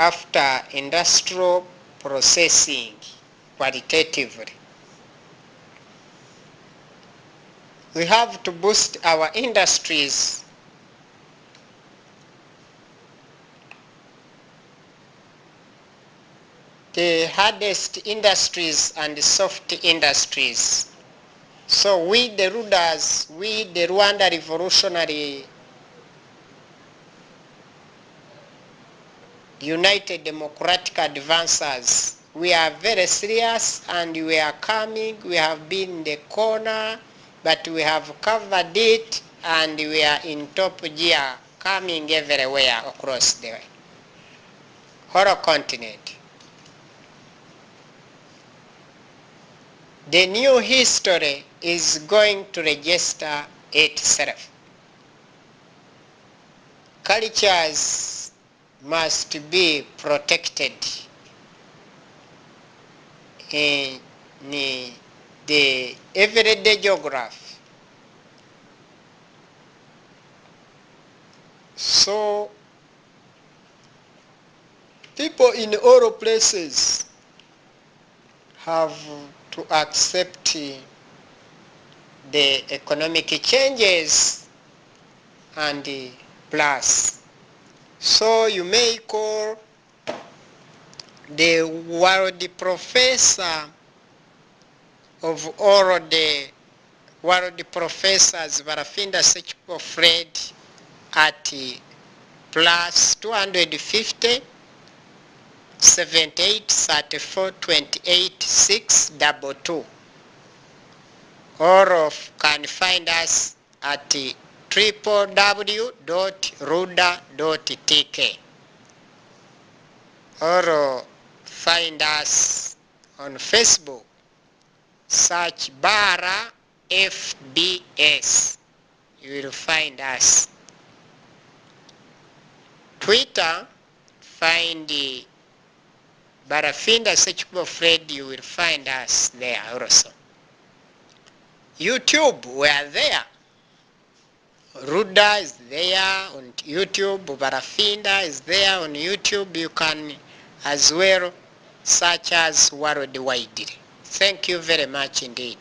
after industrial processing qualitatively. We have to boost our industries the hardest industries and the soft industries. So we the rulers, we the Rwanda Revolutionary United Democratic Advancers, we are very serious and we are coming. We have been in the corner, but we have covered it and we are in top gear, coming everywhere across the whole continent. The new history is going to register itself. Cultures must be protected in the everyday geography. So people in all places have to accept the economic changes and plus. So you may call the world professor of all the world professors, Barafinda Sekikubo Fred, at plus 250 78 34 28 622, or can find us at www.ruda.tk, or find us on Facebook, search Bara FBS, you will find us. Twitter, find the Barafinda Sekikubo Fred, you will find us there also. YouTube, we are there. Ruda is there on YouTube, Barafinda is there on YouTube. You can as well search us worldwide. Thank you very much indeed.